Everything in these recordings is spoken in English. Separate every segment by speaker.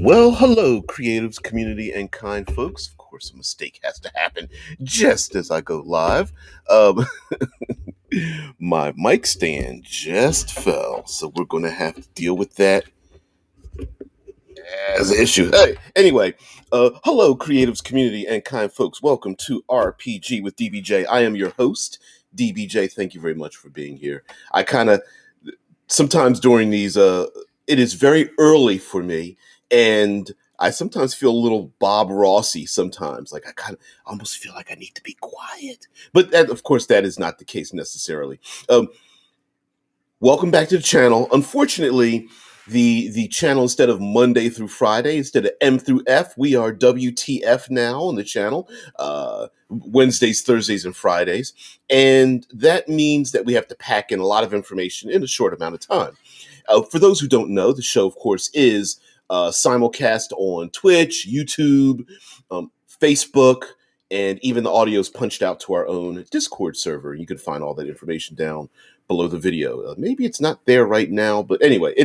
Speaker 1: Well, hello, creatives, community, and kind folks. Of course, a mistake has to happen just as I go live. Um, my mic stand just fell, so we're going to have to deal with that as an issue. Hey, anyway, hello, creatives, community, and kind folks. Welcome to RPG with DBJ. I am your host, DBJ. Thank you very much for being here. I kind of sometimes during these it is very early for me, and I sometimes feel a little Bob Rossy sometimes, like I kind of almost feel like I need to be quiet, but that, of course, that is not the case necessarily. um, Welcome back to the channel. Unfortunately, the channel, instead of Monday through Friday, instead of M through F, we are WTF now on the channel, Wednesdays, Thursdays, and Fridays. And that means that we have to pack in a lot of information in a short amount of time. For those who don't know, the show, of course, is simulcast on Twitch, YouTube, Facebook, and even the audio is punched out to our own Discord server. You can find all that information down below the video. Maybe it's not there right now, but anyway,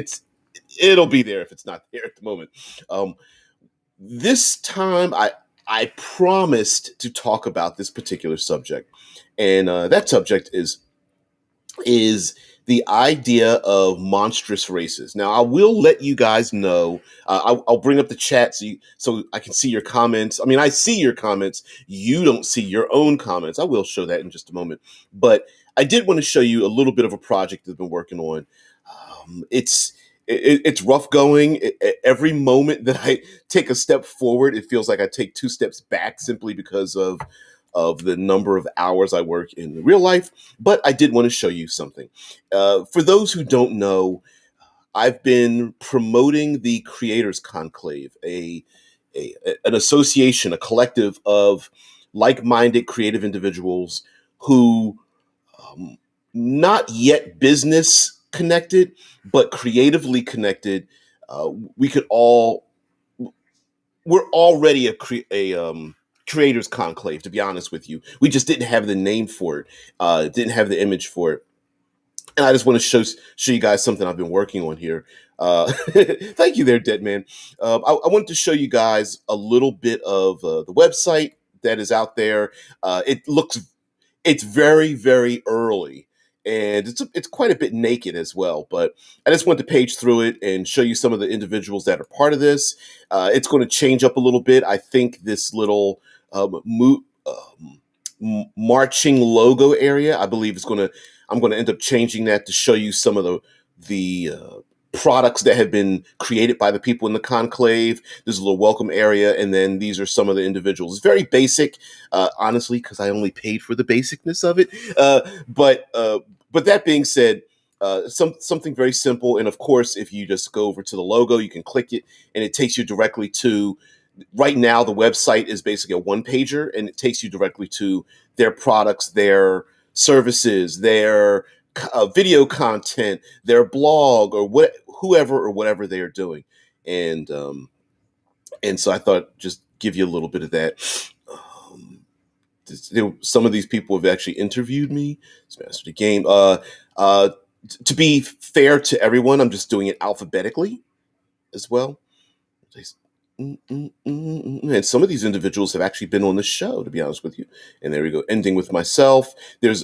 Speaker 1: it'll be there if it's not there at the moment. Um, this time, I promised to talk about this particular subject, and that subject is the idea of monstrous races. Now, I will let you guys know. I'll bring up the chat so I can see your comments. I mean, I see your comments. You don't see your own comments. I will show that in just a moment. But I did want to show you a little bit of a project that I've been working on. It's rough going. Every moment that I take a step forward, it feels like I take two steps back simply because of the number of hours I work in real life. But I did want to show you something. For those who don't know, I've been promoting the Creators Conclave, an association, a collective of like-minded creative individuals who, not yet business connected, but creatively connected. We could all we're already a creators conclave, to be honest with you. We just didn't have the name for it, didn't have the image for it, and I just want to show you guys something I've been working on here. Thank you there, Dead Man. I wanted to show you guys a little bit of the website that is out there. It's very, very early, and it's quite a bit naked as well. But I just wanted to page through it and show you some of the individuals that are part of this. It's going to change up a little bit. I think this little marching logo area, I believe, is going to. I'm going to end up changing that to show you some of the products that have been created by the people in the conclave. There's a little welcome area, and then these are some of the individuals. It's very basic, honestly, because I only paid for the basicness of it. But that being said, something very simple. And of course, if you just go over to the logo, you can click it, and it takes you directly to. Right now, the website is basically a one-pager, and it takes you directly to their products, their services, their video content, their blog, or whatever they are doing, and so I thought just give you a little bit of that. Some of these people have actually interviewed me. It's Master the Game. To be fair to everyone, I'm just doing it alphabetically as well. And some of these individuals have actually been on the show, to be honest with you. And there we go, ending with myself. There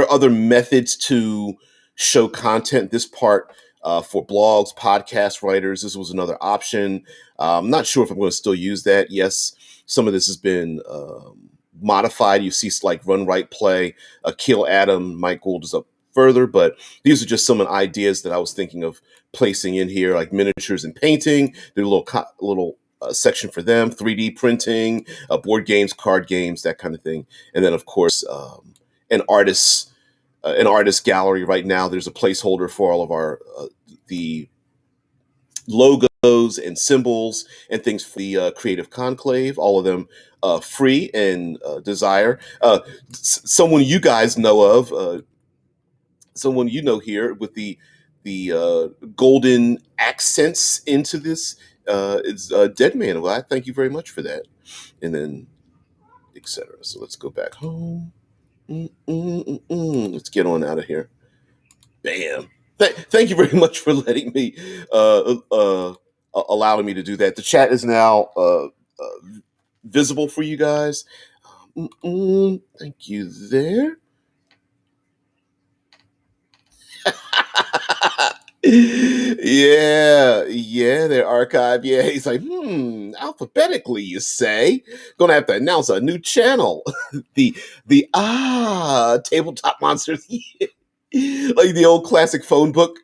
Speaker 1: are other methods to show content. This part for blogs, podcast writers, this was another option. I'm not sure if I'm going to still use that. Yes, some of this has been modified. You see like Run, Right, Play, Kill Adam, Mike Gould is up further, but these are just some of the ideas that I was thinking of placing in here, like miniatures and painting. There's a little section for them, 3D printing, board games, card games, that kind of thing. And then, of course, an artist gallery. Right now, there's a placeholder for all of our the logos and symbols and things for the Creative Conclave. All of them free and desire. Someone you guys know of. Someone you know here with the golden accents into this is Dead Man. Well, I thank you very much for that, and then etc. So let's go back home. Let's get on out of here. Bam. Thank you very much for letting me allowing me to do that. The chat is now visible for you guys. Thank you there. Yeah, they're archived. Yeah, he's like, alphabetically, you say? Gonna have to announce a new channel. the tabletop monsters, like the old classic phone book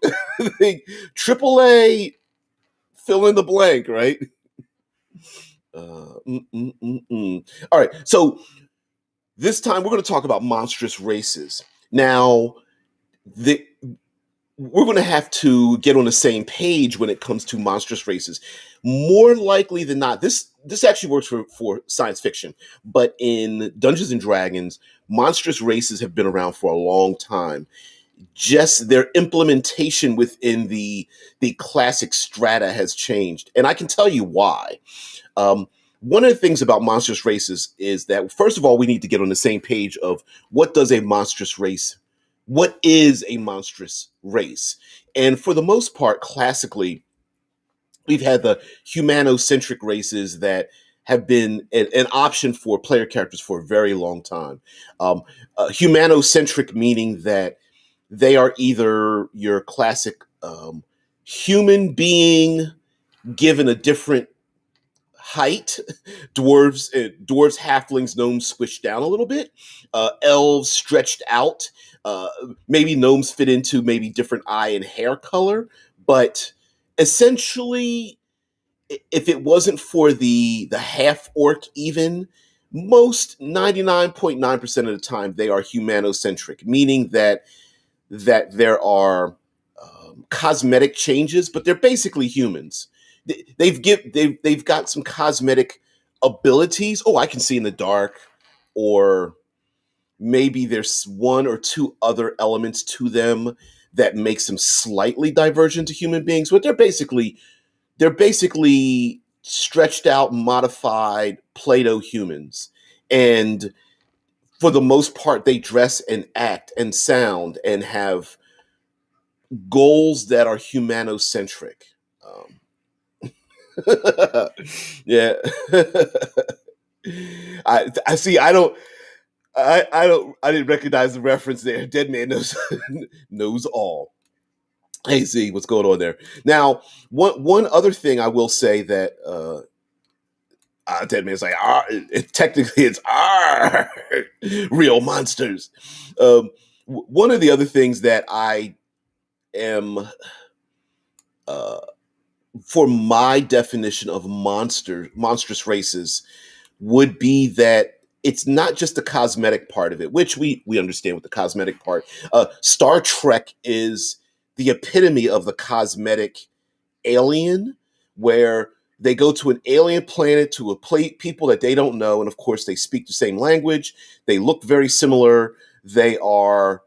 Speaker 1: thing. AAA, fill in the blank, right? Uh, mm, mm, mm, mm. All right, so this time we're going to talk about monstrous races. Now, the we're going to have to get on the same page when it comes to monstrous races. More likely than not, this actually works for science fiction, but in Dungeons and Dragons, monstrous races have been around for a long time. Just their implementation within the classic strata has changed, and I can tell you why. Um, One of the things about monstrous races is that, first of all, we need to get on the same page of what is a monstrous race? And for the most part, classically, we've had the humanocentric races that have been an option for player characters for a very long time. Um, Humanocentric meaning that they are either your classic human being given a different height, dwarves, halflings, gnomes squished down a little bit, elves stretched out, uh, maybe gnomes fit into maybe different eye and hair color, but essentially, if it wasn't for the half orc, even most 99.9% of the time they are humanocentric, meaning that there are cosmetic changes, but they're basically humans. They've got some cosmetic abilities. Oh, I can see in the dark, or maybe there's one or two other elements to them that makes them slightly divergent to human beings, but they're basically stretched out, modified Play-Doh humans, and for the most part, they dress and act and sound and have goals that are humanocentric. Um, yeah, I see. I didn't recognize the reference there. Dead man knows knows all. Hey, Z, what's going on there? Now, one other thing I will say that Dead man's like, technically it's real monsters. One of the other things that I am uh, for my definition of monstrous races would be that it's not just the cosmetic part of it, which we understand with the cosmetic part. Star Trek is the epitome of the cosmetic alien, where they go to an alien planet to a people that they don't know, and of course they speak the same language. They look very similar. They are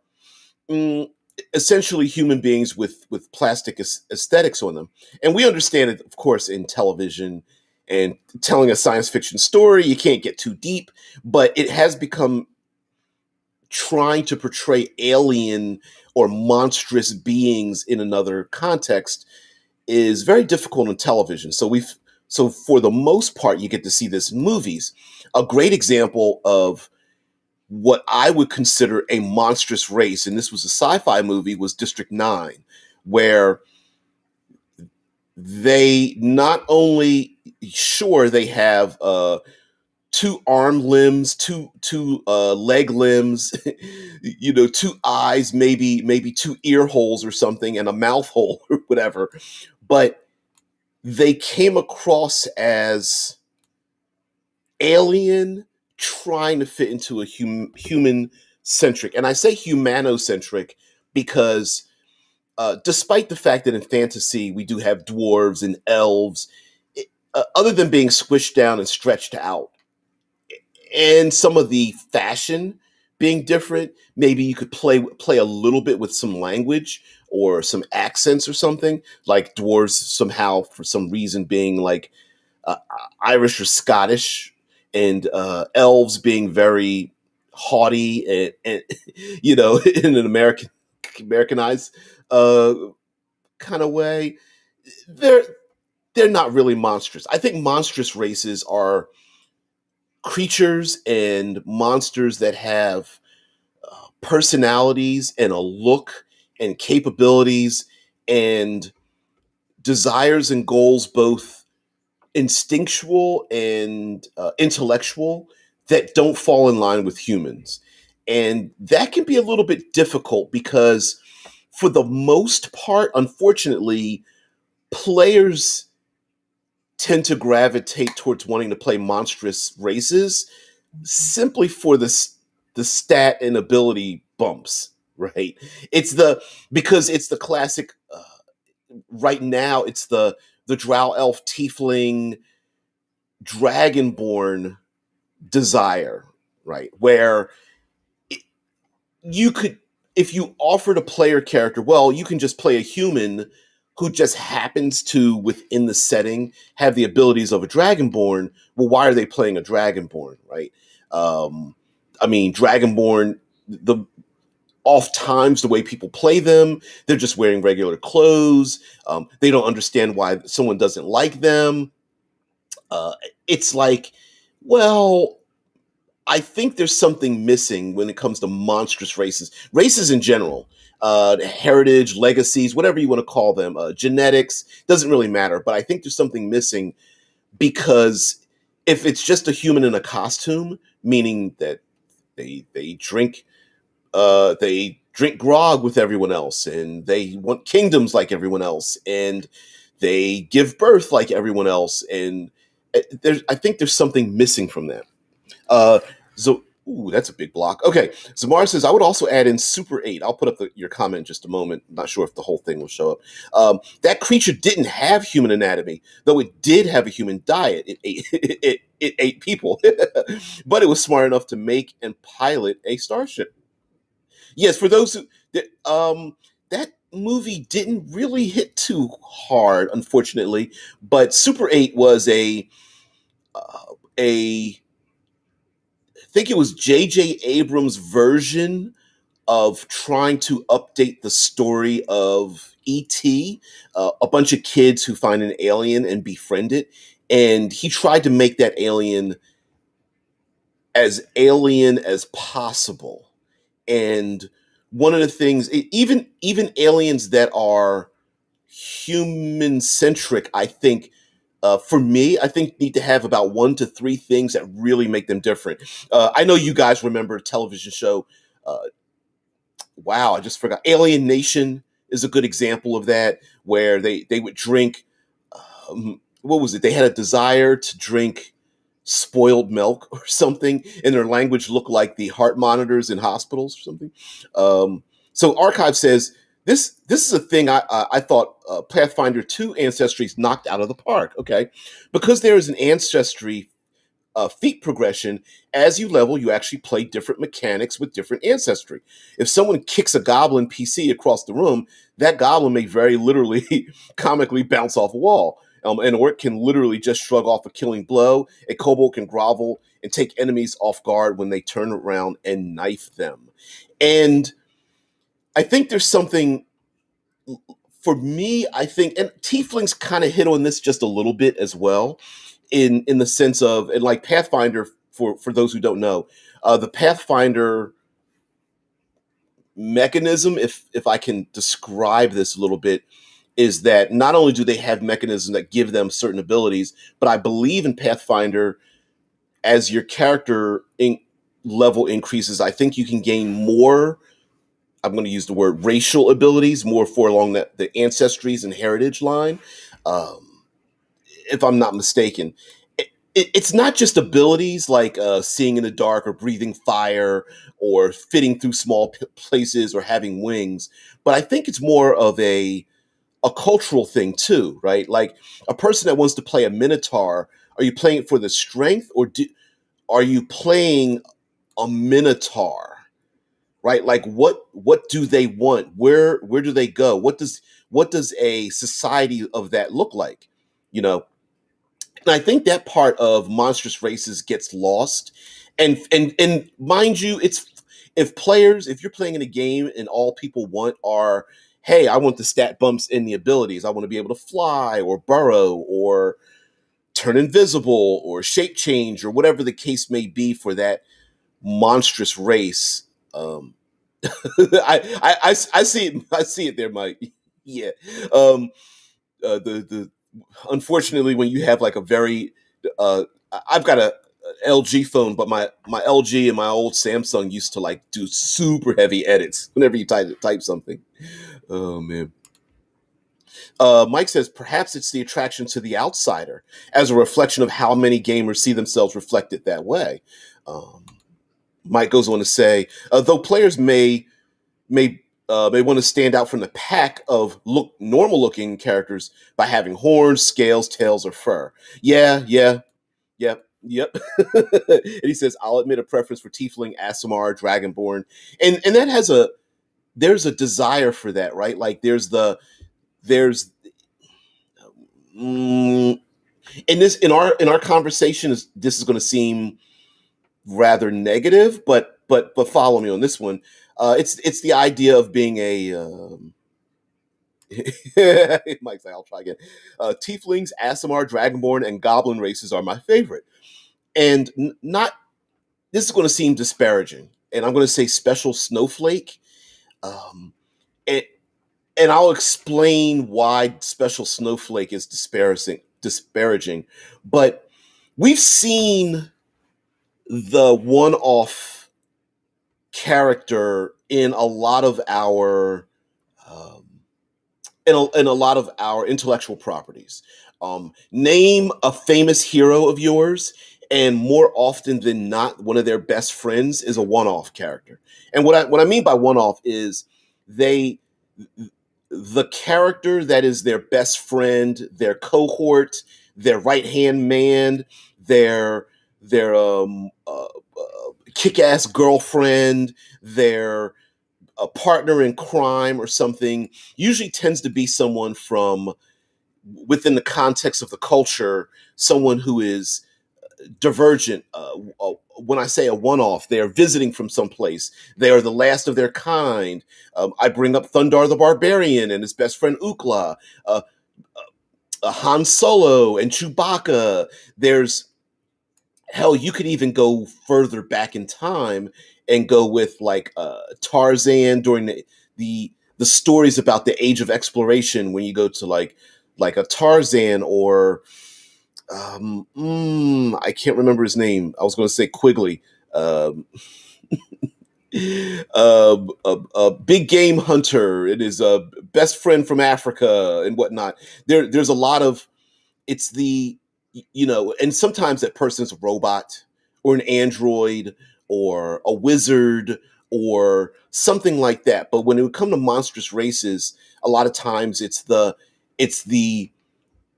Speaker 1: mm, essentially human beings with plastic aesthetics on them, and we understand it, of course, in television and telling a science fiction story. You can't get too deep, but it has become trying to portray alien or monstrous beings in another context is very difficult in television. So for the most part, you get to see this in movies. A great example of what I would consider a monstrous race, and this was a sci-fi movie, was District 9, where they not only, sure, they have two arm limbs, two leg limbs, two eyes, maybe two ear holes or something, and a mouth hole or whatever, but they came across as alien trying to fit into a human centric. And I say humanocentric because despite the fact that in fantasy we do have dwarves and elves, other than being squished down and stretched out, and some of the fashion being different, maybe you could play a little bit with some language or some accents or something, like dwarves somehow for some reason being like uh, Irish or Scottish, and elves being very haughty and in an Americanized uh, kind of way. There, they're not really monstrous. I think monstrous races are creatures and monsters that have personalities and a look and capabilities and desires and goals, both instinctual and intellectual, that don't fall in line with humans. And that can be a little bit difficult because, for the most part, unfortunately, players tend to gravitate towards wanting to play monstrous races simply for the stat and ability bumps, right? It's the because it's the classic. Right now, it's the drow elf tiefling dragonborn desire, right? Where you could, if you offered a player character, well, you can just play a human who just happens to, within the setting, have the abilities of a dragonborn. Well, why are they playing a dragonborn, right? Um, I mean, dragonborn, the oft times the way people play them, they're just wearing regular clothes. They don't understand why someone doesn't like them. Uh, it's like, well, I think there's something missing when it comes to monstrous races, races in general, heritage, legacies, whatever you want to call them, genetics, doesn't really matter. But I think there's something missing because if it's just a human in a costume, meaning that they drink grog with everyone else, and they want kingdoms like everyone else, and they give birth like everyone else, and I think there's something missing from that. Uh, so, ooh, that's a big block. Okay, Zamar says, I would also add in Super 8. I'll put up your comment in just a moment. I'm not sure if the whole thing will show up. That creature didn't have human anatomy, though it did have a human diet. It ate, it ate people, but it was smart enough to make and pilot a starship. Yes, for those who, that movie didn't really hit too hard, unfortunately, but Super 8 was a I think it was J.J. Abrams' version of trying to update the story of E.T., a bunch of kids who find an alien and befriend it. And he tried to make that alien as possible. And one of the things, even aliens that are human centric, I think, for me, I think need to have about 1 to 3 things that really make them different. I know you guys remember a television show. Uh, wow, I just forgot. Alien Nation is a good example of that, where they would drink. What was it? They had a desire to drink spoiled milk or something, and their language looked like the heart monitors in hospitals or something. Um, so Archive says this is a thing I thought Pathfinder 2 Ancestry's knocked out of the park. Okay, because there is an ancestry feat progression. As you level, you actually play different mechanics with different ancestry. If someone kicks a goblin PC across the room, that goblin may very literally comically bounce off a wall. An orc can literally just shrug off a killing blow. A kobold can grovel and take enemies off guard when they turn around and knife them. And I think there's something, for me, I think, and tieflings kind of hit on this just a little bit as well, in the sense of, and like Pathfinder, for those who don't know, the Pathfinder mechanism, if I can describe this a little bit, is that not only do they have mechanisms that give them certain abilities, but I believe in Pathfinder, as your character level increases, I think you can gain more. I'm going to use the word racial abilities, more for along the ancestries and heritage line. Um, if I'm not mistaken. It's not just abilities like seeing in the dark or breathing fire or fitting through small places or having wings, but I think it's more of a cultural thing too, right? Like a person that wants to play a minotaur, are you playing it for the strength, or are you playing a minotaur, right? Like what do they want? Where do they go? What does a society of that look like? You know, and I think that part of Monstrous Races gets lost. And mind you, if you're playing in a game and all people want are, hey, I want the stat bumps in the abilities. I want to be able to fly or burrow or turn invisible or shape change or whatever the case may be for that monstrous race. I see it. I see it there, Mike. Yeah. Um, the unfortunately, when you have like a very I've got a LG phone, but my LG and my old Samsung used to like do super heavy edits whenever you type something. Oh man. Mike says perhaps it's the attraction to the outsider as a reflection of how many gamers see themselves reflected that way. Um, Mike goes on to say, though players may want to stand out from the pack of normal looking characters by having horns, scales, tails, or fur. Yeah, yeah, yep, yep. And he says, I'll admit a preference for Tiefling, Aasimar, Dragonborn, and that has there's a desire for that, right? Like there's mm, in this in our conversation this is going to seem rather negative, but follow me on this one. It's the idea of being a Mike's like, I'll try again. Tieflings, Aasimar, Dragonborn, and Goblin races are my favorite. And not this is going to seem disparaging, and I'm going to say special snowflake. Um, and, and I'll explain why special snowflake is disparaging. But we've seen the one-off character in a lot of our um, in a lot of our intellectual properties. Name a famous hero of yours, and more often than not, one of their best friends is a one-off character. And what I mean by one-off is they the character that is their best friend, their cohort, their right-hand man, their kick-ass girlfriend, their a partner in crime or something usually tends to be someone from within the context of the culture, someone who is divergent. When I say a one-off, they are visiting from someplace. They are the last of their kind. I bring up Thundar the Barbarian and his best friend Ukla, uh, Han Solo and Chewbacca. There's hell, you could even go further back in time and go with like Tarzan during the stories about the Age of Exploration when you go to like a Tarzan or I can't remember his name. I was going to say Quigley. Um, a big game hunter. It is a best friend from Africa and whatnot. There's a lot of it's the and sometimes that person's a robot or an android or a wizard or something like that. But when it would come to monstrous races, a lot of times it's the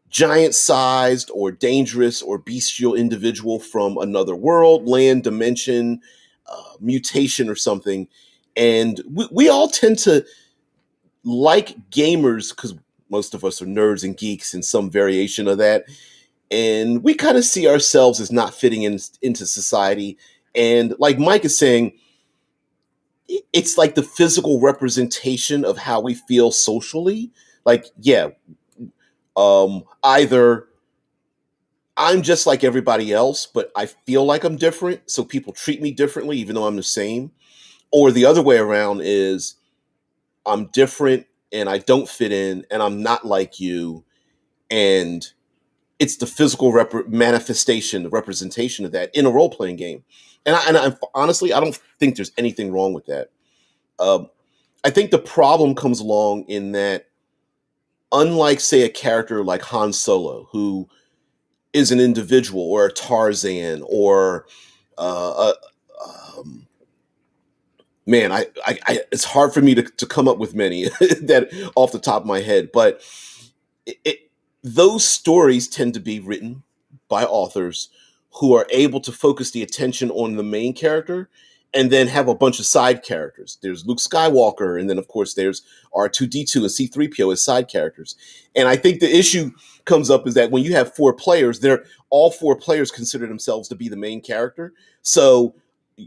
Speaker 1: giant sized or dangerous or bestial individual from another world, land, dimension, mutation or something. And we all tend to like gamers because most of us are nerds and geeks in some variation of that, and we kind of see ourselves as not fitting into society. And like Mike is saying, it's like the physical representation of how we feel socially. Like, yeah, either I'm just like everybody else, but I feel like I'm different, so people treat me differently, even though I'm the same. Or the other way around is I'm different and I don't fit in, and I'm not like you, and it's the physical manifestation, the representation of that in a role playing game. And honestly, I don't think there's anything wrong with that. Um, I think the problem comes along in that, unlike, say, a character like Han Solo, who is an individual, or a Tarzan, or uh, um, man, it's hard for me to come up with many that off the top of my head, but it, those stories tend to be written by authors who are able to focus the attention on the main character and then have a bunch of side characters. There's Luke Skywalker, and then of course there's R2D2 and C3PO as side characters. And I think the issue comes up is that when you have four players, they're all four players consider themselves to be the main character. So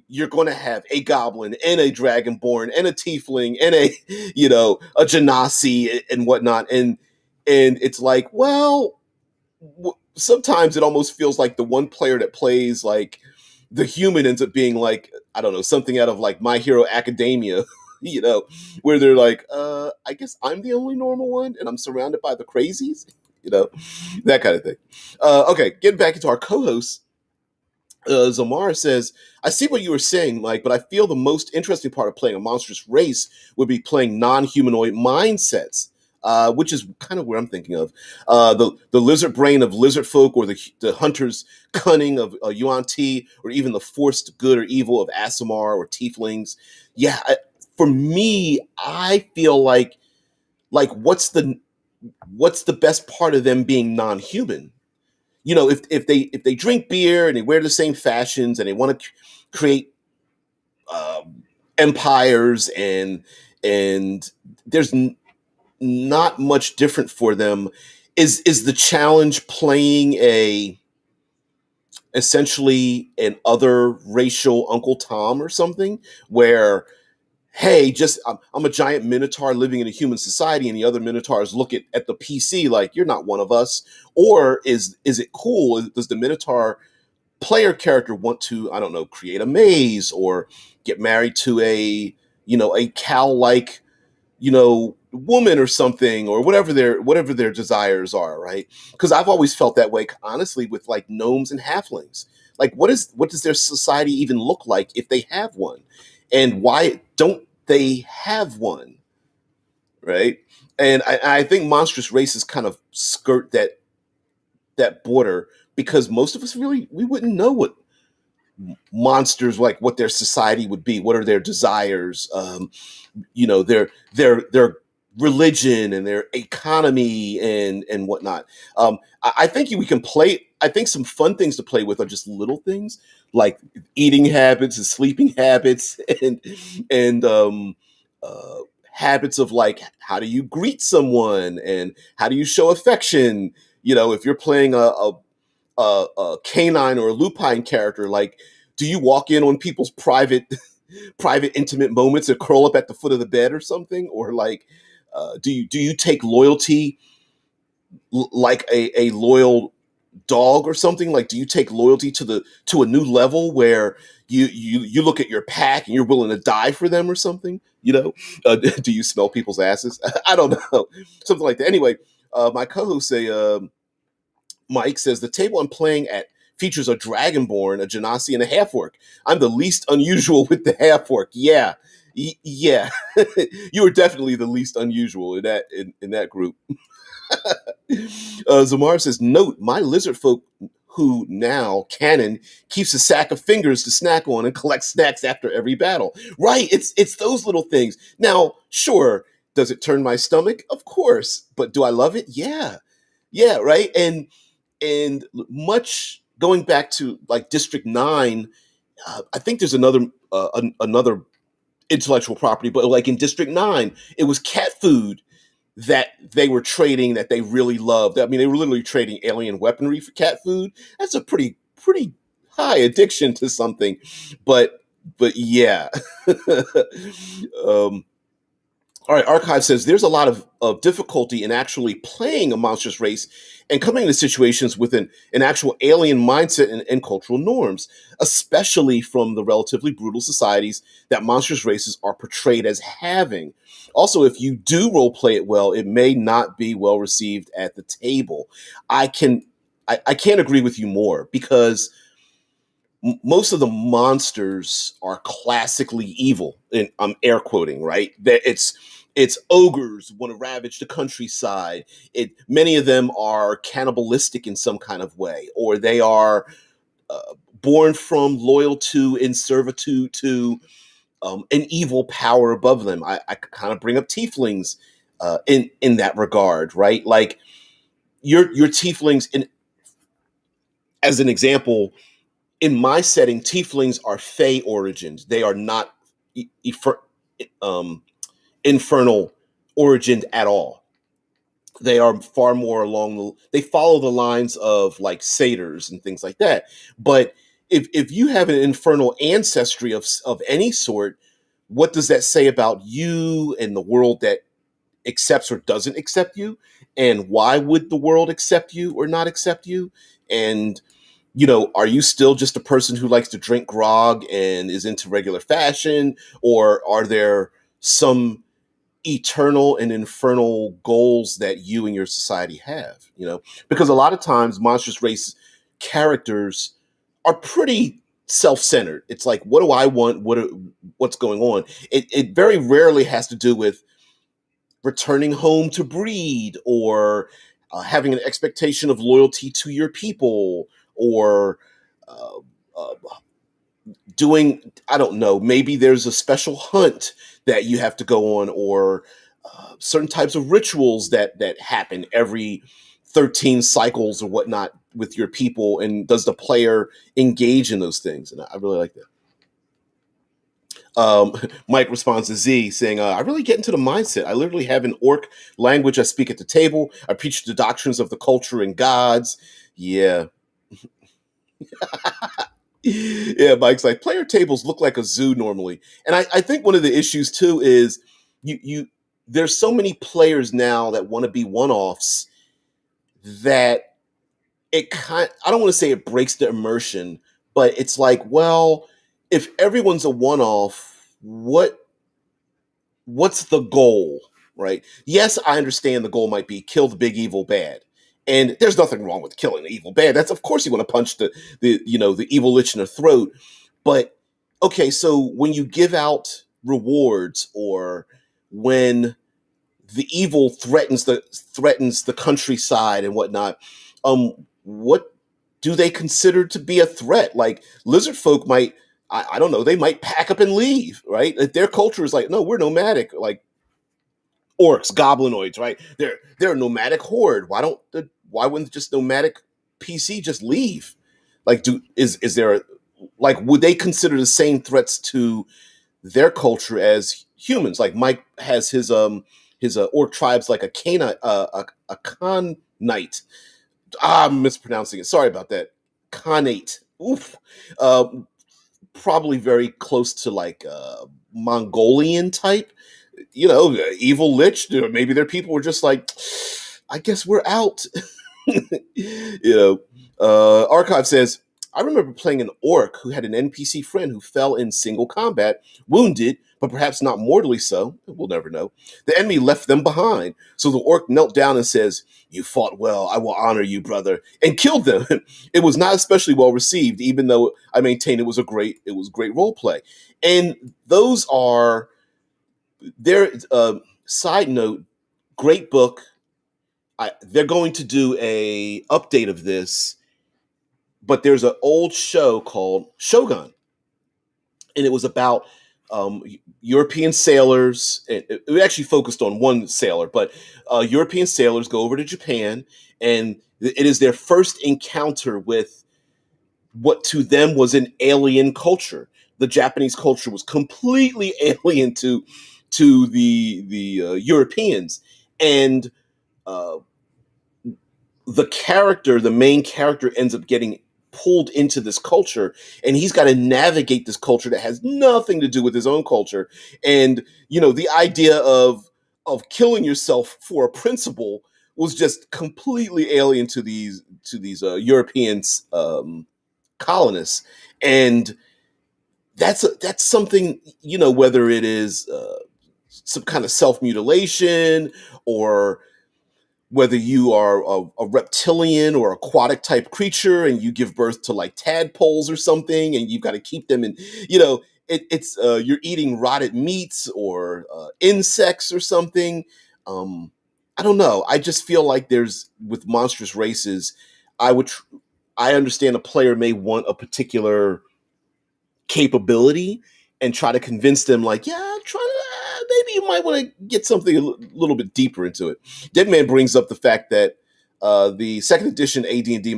Speaker 1: you're going to have a goblin and a dragonborn and a tiefling and a a genasi and whatnot, and it's like, well, sometimes it almost feels like the one player that plays like the human ends up being like, I don't know, something out of like My Hero Academia, you know, where they're like, I guess I'm the only normal one and I'm surrounded by the crazies, you know, that kind of thing. Okay, getting back into our co-hosts, Zamara says, I see what you were saying, Mike, but I feel the most interesting part of playing a monstrous race would be playing non-humanoid mindsets, which is kind of where I'm thinking of. The lizard brain of lizard folk, or the hunter's cunning of Yuan Ti, or even the forced good or evil of Asimar or Tieflings. Yeah, for me, I feel like what's the best part of them being non-human? If they drink beer and they wear the same fashions and they want to create uh, empires, and there's not much different for them. Is the challenge playing a essentially an other racial Uncle Tom or something, where, hey, just I'm a giant minotaur living in a human society, and the other minotaurs look at the PC like, you're not one of us? Or is it cool? Does the minotaur player character want to, I don't know, create a maze or get married to a cow like, woman or something, or whatever their desires are, right? Because I've always felt that way, honestly, with like gnomes and halflings. Like, what does their society even look like if they have one, and why don't they have one, right? And I think monstrous races kind of skirt that border, because most of us really, we wouldn't know what monsters, like what their society would be, what are their desires, their religion and their economy and whatnot. I think we can play. I think some fun things to play with are just little things like eating habits and sleeping habits, and uh, habits of like, how do you greet someone and how do you show affection. If you're playing a canine or a lupine character, like, do you walk in on people's private intimate moments and curl up at the foot of the bed or something? Or like, do you take loyalty like a loyal dog or something? Like, do you take loyalty to a new level where you look at your pack and you're willing to die for them or something? Do you smell people's asses? I don't know, something like that. Anyway, my co-host say, Mike says, the table I'm playing at features a dragonborn, a genasi, and a half orc. I'm the least unusual with the half orc. Yeah, yeah, you are definitely the least unusual in that group. Zamar says, note, my lizard folk who now canon keeps a sack of fingers to snack on and collect snacks after every battle. Right, it's those little things. Now, sure, does it turn my stomach? Of course, but do I love it? Yeah, yeah, right. And much going back to like District 9, I think there's another intellectual property, but like in District 9, it was cat food that they were trading, that they really loved. I mean, they were literally trading alien weaponry for cat food. That's a pretty high addiction to something. But yeah. um all right, Archive says, there's a lot of difficulty in actually playing a monstrous race and coming into situations with an actual alien mindset and cultural norms, especially from the relatively brutal societies that monstrous races are portrayed as having. Also, if you do role play it well, it may not be well received at the table. I can't agree with you more, because most of the monsters are classically evil, and I'm air quoting, right? That it's ogres want to ravage the countryside. Many of them are cannibalistic in some kind of way, or they are born from loyal to in servitude to an evil power above them. I kind of bring up tieflings in that regard, right? Like, your tieflings, as an example, in my setting, tieflings are fey origins. They are not um, infernal origined at all. They are far more they follow the lines of like satyrs and things like that. But if you have an infernal ancestry of any sort, what does that say about you and the world that accepts or doesn't accept you? And why would the world accept you or not accept you? And are you still just a person who likes to drink grog and is into regular fashion, or are there some eternal and infernal goals that you and your society have? Because a lot of times monstrous race characters are pretty self-centered. It's like, what do I want? What's going on? It very rarely has to do with returning home to breed, or having an expectation of loyalty to your people, or uh, uh, doing, I don't know, maybe there's a special hunt that you have to go on, or certain types of rituals that happen every 13 cycles or whatnot with your people, and does the player engage in those things? And I really like that. Mike responds to Z saying, I really get into the mindset. I literally have an orc language I speak at the table. I preach the doctrines of the culture and gods. Yeah. Yeah, Mike's like, player tables look like a zoo normally. And I think one of the issues too is you there's so many players now that want to be one-offs, that I don't want to say it breaks the immersion, but it's like, well, if everyone's a one-off, what's the goal, right? Yes, I understand the goal might be kill the big evil bad. And there's nothing wrong with killing the evil bad. That's, of course, you want to punch the evil lich in the throat. But okay, so when you give out rewards, or when the evil threatens the countryside and whatnot, what do they consider to be a threat? Like, lizard folk might, I don't know, they might pack up and leave, right? If their culture is like, no, we're nomadic, like orcs, goblinoids, right? They're a nomadic horde. Why wouldn't just nomadic PC just leave? Like, is there like, would they consider the same threats to their culture as humans? Like, Mike has his orc tribes like a canine, a Khanite. I'm mispronouncing it. Sorry about that. Khanate. Oof. Uh, Probably very close to like Mongolian type. Evil lich. Maybe their people were just like, I guess we're out. Archive says, I remember playing an orc who had an NPC friend who fell in single combat, wounded, but perhaps not mortally so. We'll never know. The enemy left them behind. So the orc knelt down and says, "You fought well. I will honor you, brother," and killed them. It was not especially well received, even though I maintain it was great role play. And those are their side note, great book. They're going to do a update of this, but there's an old show called Shogun, and it was about European sailors. It actually focused on one sailor, but European sailors go over to Japan, and it is their first encounter with what to them was an alien culture. The Japanese culture was completely alien to the Europeans, and uh, the main character, ends up getting pulled into this culture, and he's got to navigate this culture that has nothing to do with his own culture. And the idea of killing yourself for a principle was just completely alien to these European colonists. And that's something, whether it is some kind of self mutilation, or whether you are a reptilian or aquatic type creature, and you give birth to like tadpoles or something, and you've got to keep them in, it's you're eating rotted meats, or insects or something. um I don't know, I just feel like there's, with monstrous races, i would tr- I understand a player may want a particular capability, and try to convince them, like, yeah, try to, maybe you might want to get something little bit deeper into it. Deadman brings up the fact that the second edition AD&D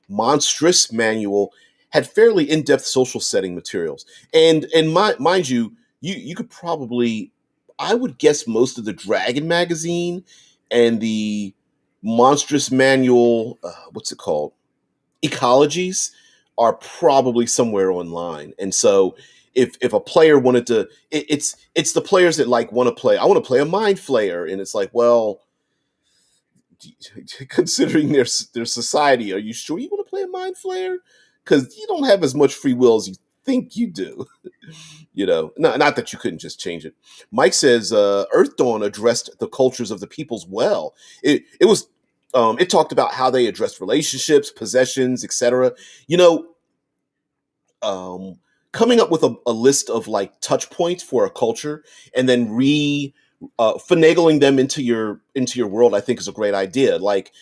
Speaker 1: monstrous manual had fairly in-depth social setting materials, and mind you, you could probably, I would guess, most of the Dragon magazine and the monstrous manual, what's it called, ecologies, are probably somewhere online. And so if a player wanted to, it's the players that like want to play. I want to play a mind flayer, and it's like, well, considering their society, are you sure you want to play a mind flayer? Because you don't have as much free will as you think you do. Not that you couldn't just change it. Mike says Earth Dawn addressed the cultures of the peoples well. It talked about how they addressed relationships, possessions, etc. You know, um, coming up with a list of like touch points for a culture and then finagling them into your world, I think is a great idea. Like,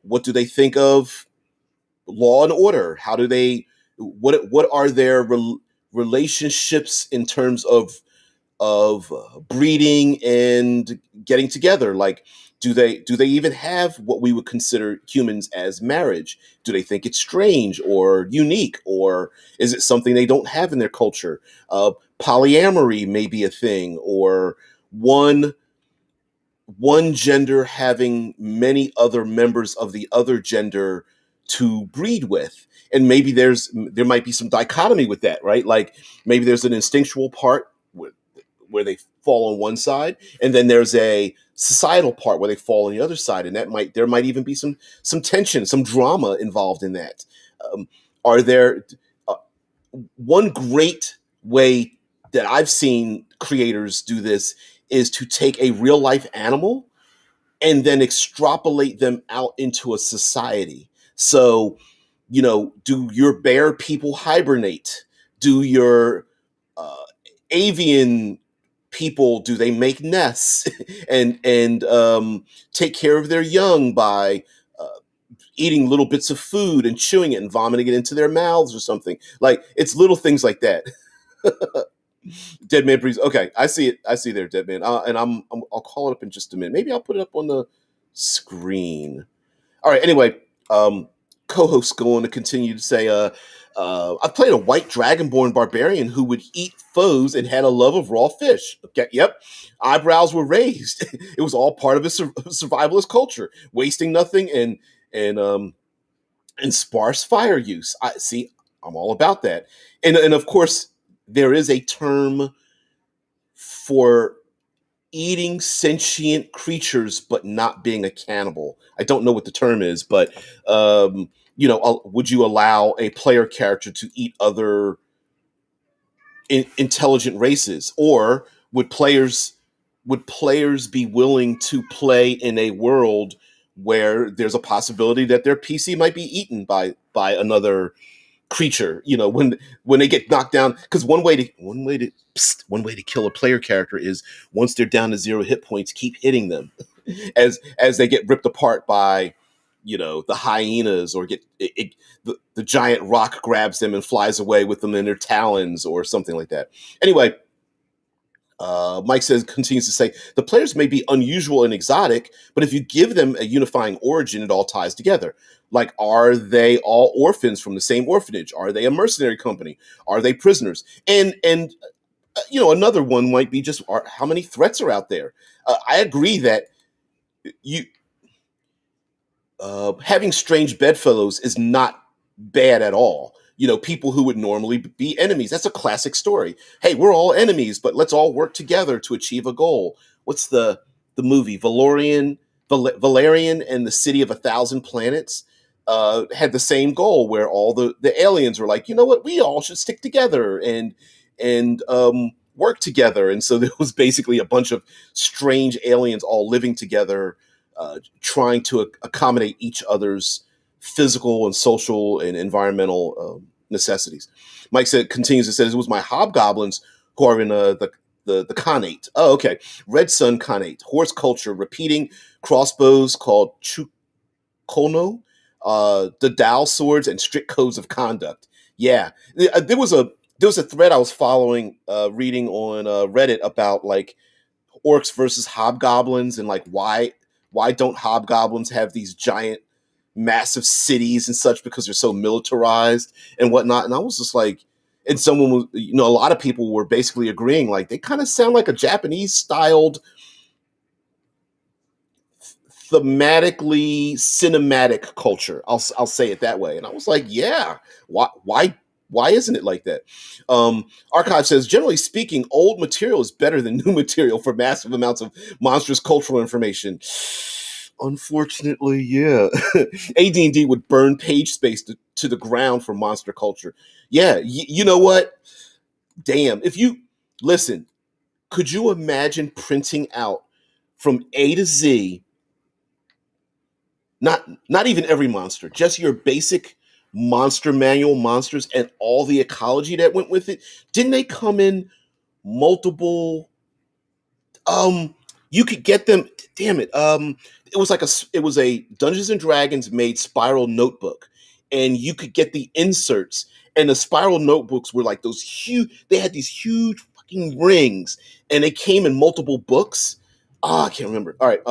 Speaker 1: what do they think of law and order? How do they? What are their relationships in terms of breeding and getting together? Like, do they even have what we would consider humans as marriage? Do they think it's strange or unique, or is it something they don't have in their culture? Polyamory may be a thing, or one one gender having many other members of the other gender to breed with. And maybe there might be some dichotomy with that, right? Like, maybe there's an instinctual part where they fall on one side, and then there's a societal part where they fall on the other side, and there might even be some tension, some drama involved in that. Are there uh, One great way that I've seen creators do this is to take a real life animal and then extrapolate them out into a society. So, do your bear people hibernate? Do your uh, avian people, do they make nests and take care of their young by uh, eating little bits of food and chewing it and vomiting it into their mouths or something? Like, it's little things like that. Dead Man Breeze. Okay, I see it. I see there, Dead Man. And I'll call it up in just a minute. Maybe I'll put it up on the screen. All right. Anyway, um, co-hosts go on to continue to say, I've played a white dragonborn barbarian who would eat foes and had a love of raw fish. Okay, yep. Eyebrows were raised. It was all part of his survivalist culture, wasting nothing and sparse fire use. I see. I'm all about that. And of course, there is a term for eating sentient creatures but not being a cannibal. I don't know what the term is, but would you allow a player character to eat other intelligent races, or would players be willing to play in a world where there's a possibility that their PC might be eaten by another creature, when they get knocked down? Because one way to kill a player character is, once they're down to 0 hit points, keep hitting them as they get ripped apart by the hyenas, or the giant rock grabs them and flies away with them in their talons or something like that. Anyway, Mike continues to say, the players may be unusual and exotic, but if you give them a unifying origin, it all ties together. Like, are they all orphans from the same orphanage? Are they a mercenary company? Are they prisoners? And another one might be just, how many threats are out there? I agree that you having strange bedfellows is not bad at all. People who would normally be enemies. That's a classic story. Hey, we're all enemies, but let's all work together to achieve a goal. What's the movie Valerian and the City of a Thousand Planets? Had the same goal, where all the aliens were like, you know what, we all should stick together and work together. And so there was basically a bunch of strange aliens all living together, trying to accommodate each other's physical and social and environmental necessities. Mike continues to say, it was my hobgoblins who are in the Khanate. Oh, okay. Red Sun Khanate. Horse culture, repeating crossbows called Chukono, the Dao swords, and strict codes of conduct. Yeah. There was a thread I was following, reading on Reddit, about like orcs versus hobgoblins, and like, why don't hobgoblins have these giant massive cities and such, because they're so militarized and whatnot. And I was just like, and someone was, a lot of people were basically agreeing, like, they kind of sound like a Japanese styled thematically cinematic culture. I'll say it that way. And I was like, yeah, why isn't it like that? Archive says, generally speaking, old material is better than new material for massive amounts of monstrous cultural information. Unfortunately, yeah. AD&D would burn page space to the ground for monster culture. Yeah, you know what? Damn. If you listen, could you imagine printing out from A to Z, not even every monster, just your basic monster manual monsters and all the ecology that went with it? Didn't they come in multiple um you could get them, damn it, it was a Dungeons and Dragons made spiral notebook, and you could get the inserts, and the spiral notebooks were like those huge, they had these huge fucking rings, and they came in multiple books. I can't remember. All right,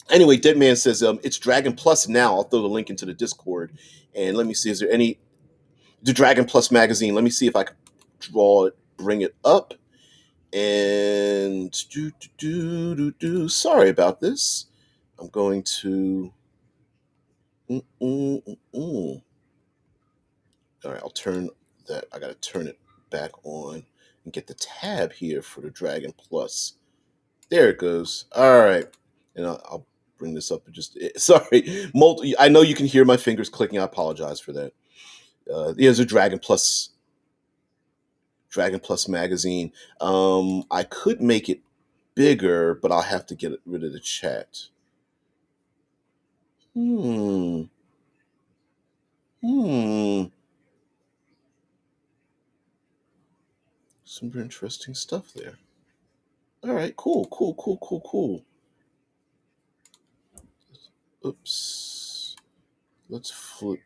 Speaker 1: anyway, Dead Man says it's Dragon Plus now. I'll throw the link into the Discord, and let me see, is there any, the Dragon Plus magazine, let me see if I can draw it, bring it up. And sorry about this. I'm going to. All right, I'll turn that. I got to turn it back on and get the tab here for the Dragon Plus. There it goes. All right, and I'll bring this up. And just sorry, I know you can hear my fingers clicking. I apologize for that. There's a Dragon Plus magazine. I could make it bigger, but I'll have to get rid of the chat. Hmm. Hmm. Some very interesting stuff there. All right. Cool. Cool. Cool. Cool. Cool. Oops. Let's flip.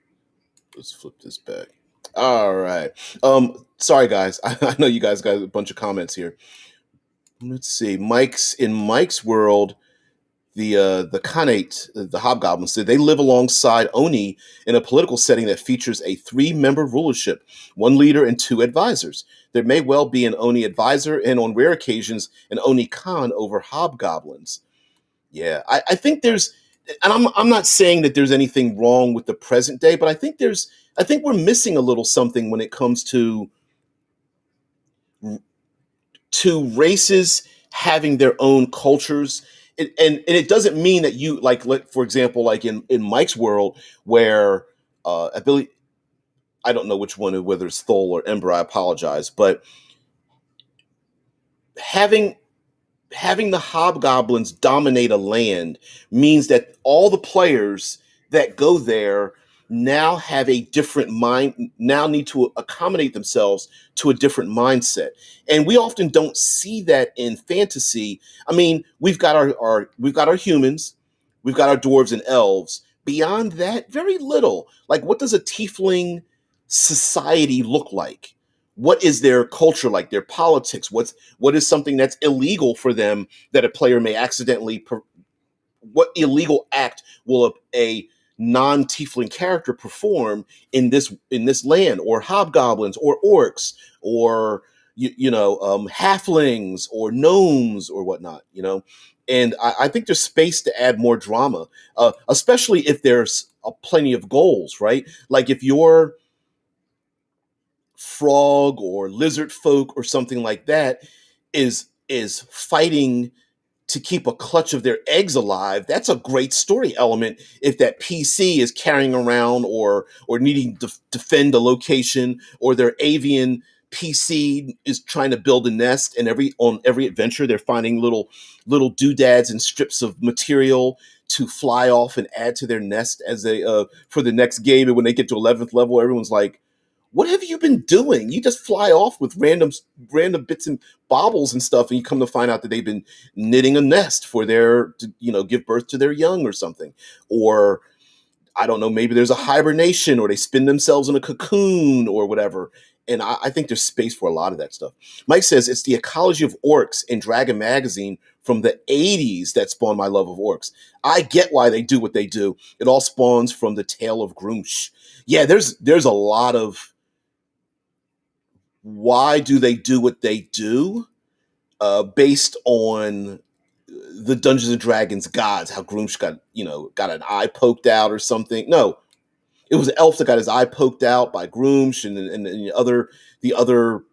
Speaker 1: Let's flip this back. All right. Sorry guys. I know you guys got a bunch of comments here. Let's see. Mike's world. The Khanate, the Hobgoblins, they live alongside Oni in a political setting that features a three-member rulership, one leader and two advisors. There may well be an Oni advisor and, on rare occasions, an Oni Khan over Hobgoblins. Yeah, I think there's, and I'm not saying that there's anything wrong with the present day, but I think we're missing a little something when it comes to races having their own cultures. And it doesn't mean that you like for example, like in Mike's world, where I believe, I don't know which one, whether it's Thol or Ember, I apologize, but having having the hobgoblins dominate a land means that all the players that go there now have a different mind, now need to accommodate themselves to a different mindset, and we often don't see that in fantasy. I mean, we've got our humans, we've got our dwarves and elves. Beyond that, very little. Like, what does a tiefling society look like? What is their culture like, their politics? What is something that's illegal for them that a player may accidentally what illegal act will a non-tiefling character perform in this land, or hobgoblins or orcs or halflings or gnomes or whatnot, and I think there's space to add more drama, especially if there's plenty of goals, right? Like if you're frog or lizard folk or something like that is fighting to keep a clutch of their eggs alive, that's a great story element. If that PC is carrying around or needing to defend a location, or their avian PC is trying to build a nest, and on every adventure they're finding little doodads and strips of material to fly off and add to their nest as they for the next game. And when they get to 11th level, everyone's like, what have you been doing? You just fly off with random bits and baubles and stuff, and you come to find out that they've been knitting a nest for give birth to their young or something. Or I don't know, maybe there's a hibernation, or they spin themselves in a cocoon or whatever. And I think there's space for a lot of that stuff. Mike says it's the ecology of orcs in Dragon Magazine from the 80s that spawned my love of orcs. I get why they do what they do. It all spawns from the tale of Groomsh. Yeah, there's a lot of why do they do what they do, based on the Dungeons and Dragons gods, how Groomsh got an eye poked out or something. No, it was an elf that got his eye poked out by Groomsh, and the other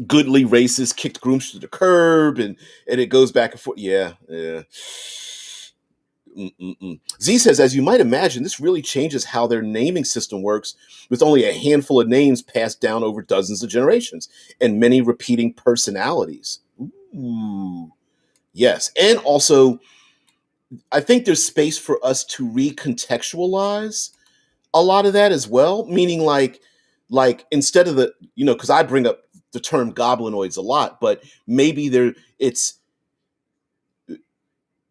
Speaker 1: goodly races kicked Groomsh to the curb, and it goes back and forth. Yeah, yeah. Mm-mm-mm. Z says, as you might imagine, this really changes how their naming system works, with only a handful of names passed down over dozens of generations and many repeating personalities. Ooh, yes. And also, I think there's space for us to recontextualize a lot of that as well. Meaning, like instead of because I bring up the term goblinoids a lot, but maybe it's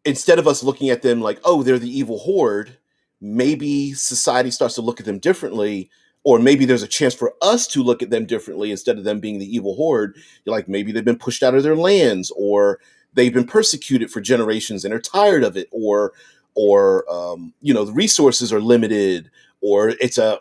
Speaker 1: instead of us looking at them like, oh, they're the evil horde, maybe society starts to look at them differently, or maybe there's a chance for us to look at them differently instead of them being the evil horde. You're like, maybe they've been pushed out of their lands, or they've been persecuted for generations and are tired of it, or the resources are limited, or it's a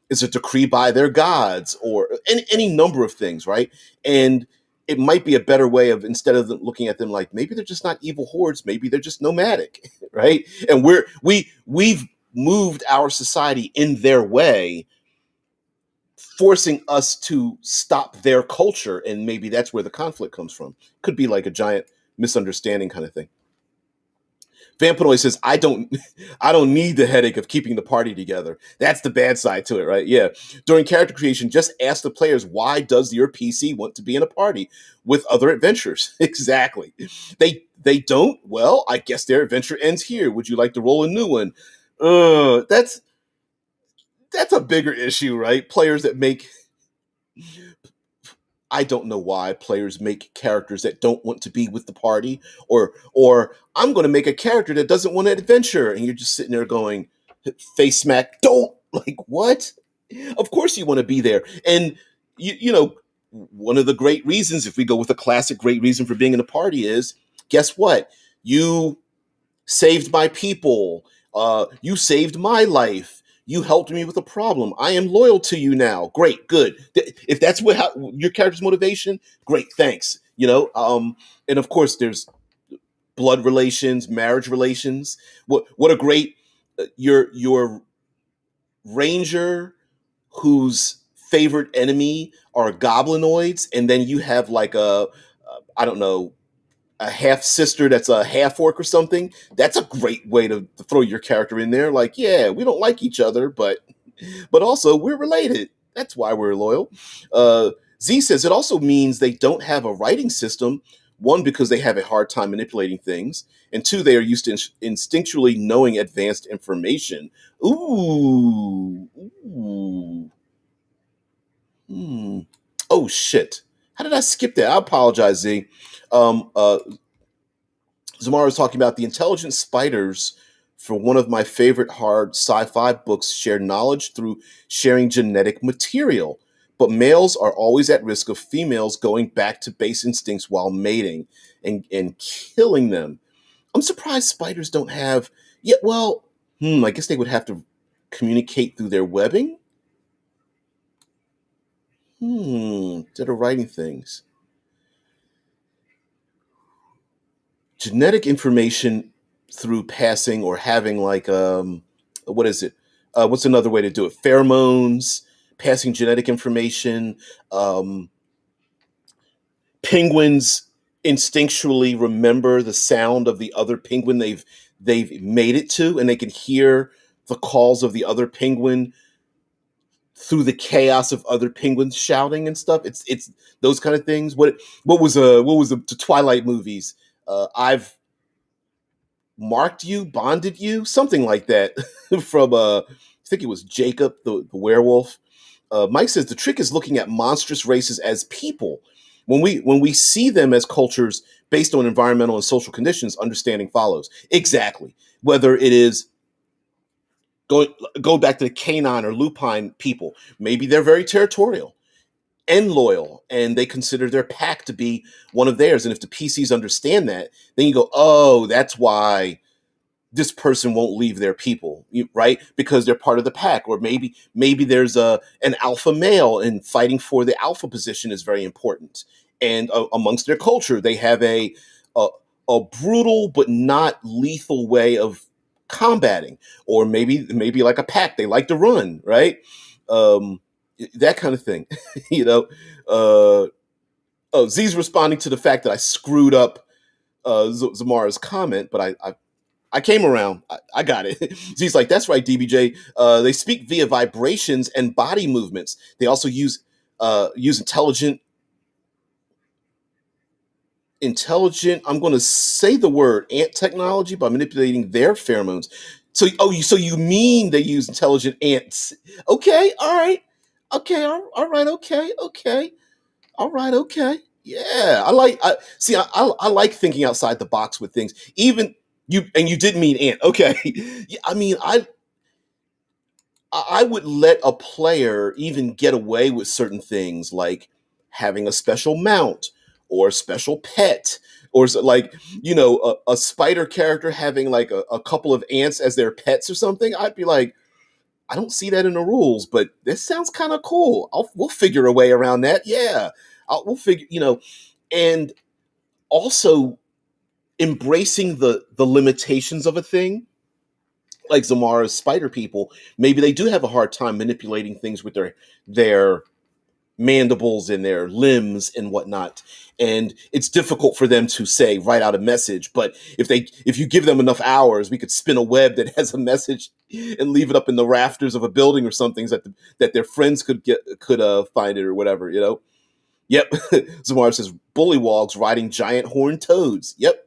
Speaker 1: decree by their gods, or any number of things, right? And it might be a better way of, instead of looking at them like maybe they're just not evil hordes, maybe they're just nomadic, right? And we've moved our society in their way, forcing us to stop their culture, and maybe that's where the conflict comes from. Could be like a giant misunderstanding kind of thing. Vampanoid says, I don't need the headache of keeping the party together. That's the bad side to it, right? Yeah. During character creation, just ask the players, why does your PC want to be in a party with other adventurers? Exactly. They don't? Well, I guess their adventure ends here. Would you like to roll a new one? That's a bigger issue, right? Players that make I don't know why players make characters that don't want to be with the party, or I'm going to make a character that doesn't want an adventure, and you're just sitting there going, face smack, don't, like, what? Of course you want to be there. And one of the great reasons, if we go with a classic great reason for being in a party, is, guess what? You saved my people. You saved my life. You helped me with a problem. I am loyal to you now. Great, good. If that's your character's motivation, great, thanks. And of course, there's blood relations, marriage relations. What a great your ranger whose favorite enemy are goblinoids, and then you have like I don't know, a half sister that's a half orc or something. That's a great way to throw your character in there. Like, yeah, we don't like each other, but also we're related. That's why we're loyal. Uh, Z says it also means they don't have a writing system. One, because they have a hard time manipulating things, and two, they are used to instinctually knowing advanced information. Ooh, ooh, hmm. Oh shit! How did I skip that? I apologize, Z. Um, uh, Zamara was talking about the intelligent spiders for one of my favorite hard sci-fi books share knowledge through sharing genetic material. But males are always at risk of females going back to base instincts while mating and killing them. I'm surprised spiders don't have yeah, well, I guess they would have to communicate through their webbing. Instead of writing things. Genetic information through passing or having like what is it what's another way to do it, pheromones, passing genetic information. um Penguins instinctually remember the sound of the other penguin they've made it to, and they can hear the calls of the other penguin through the chaos of other penguins shouting and stuff. It's those kind of things. What was the Twilight movies? I've marked you, bonded you, something like that. From I think it was Jacob the werewolf. Mike says the trick is looking at monstrous races as people. When we see them as cultures based on environmental and social conditions, understanding follows. Exactly. Whether it is going go back to the canine or lupine people, maybe they're very territorial and loyal, and they consider their pack to be one of theirs. And if the PCs understand that, then you go, oh, that's why this person won't leave their people, right? Because they're part of the pack. Or maybe there's an alpha male, and fighting for the alpha position is very important. And amongst their culture, they have a a brutal but not lethal way of combating, or maybe like a pack they like to run, right? Um, that kind of thing, you know. Oh, Z's responding to the fact that I screwed up Zamara's comment, but I came around. I got it. Z's like, that's right, DBJ. They speak via vibrations and body movements. They also use intelligent. I'm going to say the word ant technology by manipulating their pheromones. So you mean they use intelligent ants? Okay, all right, okay, all right, okay, all right, okay. Yeah, I like thinking outside the box with things. Even you did mean ant. Okay, yeah, I mean, I would let a player even get away with certain things like having a special mount or a special pet like a spider character having like a couple of ants as their pets or something. I'd be like, I don't see that in the rules, but this sounds kind of cool. We'll figure a way around that. Yeah, we'll figure, and also embracing the limitations of a thing, like Zamara's spider people. Maybe they do have a hard time manipulating things with their mandibles and their limbs and whatnot, and it's difficult for them to say write out a message. But if you give them enough hours, we could spin a web that has a message and leave it up in the rafters of a building or something, so that their friends could find it or whatever. Yep. Zamar says bullywogs riding giant horned toads. Yep.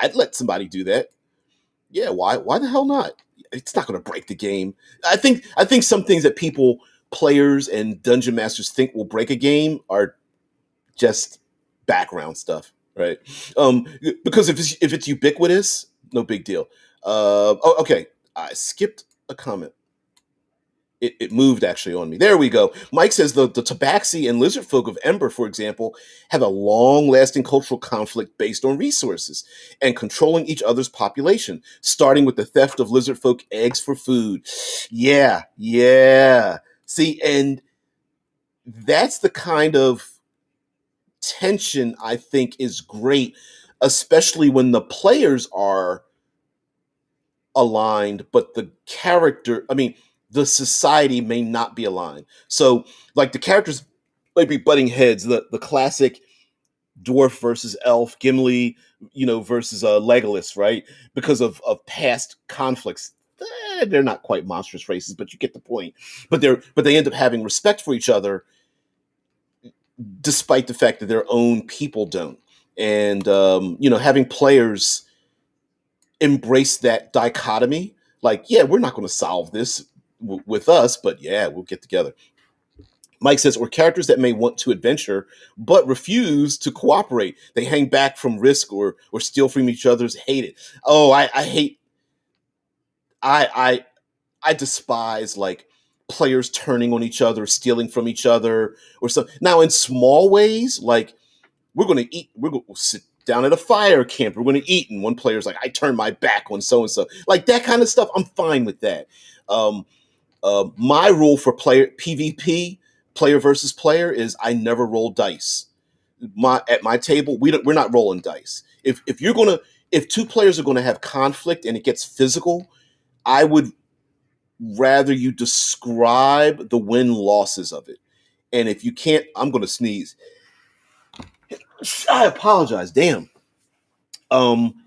Speaker 1: I'd let somebody do that. Yeah, why the hell not? It's not going to break the game. I think some things that players and dungeon masters think will break a game are just background stuff, right? Because if it's ubiquitous, no big deal. Oh, okay. I skipped a comment. It moved actually on me. There we go. Mike says the Tabaxi and lizard folk of Ember, for example, have a long lasting cultural conflict based on resources and controlling each other's population, starting with the theft of lizard folk eggs for food. Yeah, yeah. See, and that's the kind of tension I think is great, especially when the players are aligned, but the society may not be aligned. So, like, the characters might be butting heads. The classic dwarf versus elf, Gimli, versus Legolas, right? Because of past conflicts. They're not quite monstrous races, but you get the point. But they end up having respect for each other, despite the fact that their own people don't. And having players embrace that dichotomy. Like, yeah, we're not going to solve this with us, but yeah, we'll get together. Mike says, or characters that may want to adventure but refuse to cooperate. They hang back from risk or steal from each other's. Hate it. Oh, I hate. I despise like players turning on each other, stealing from each other, or so. Now, in small ways, like we're going to eat. We're going to sit down at a fire camp. We're going to eat, and one player's like, "I turned my back on so and so." Like that kind of stuff. I'm fine with that. Um, my rule for player PvP, player versus player, is I never roll dice. At my table, we're not rolling dice. If two players are gonna have conflict and it gets physical, I would rather you describe the win losses of it. And if you can't, I'm gonna sneeze. I apologize. Damn. Um,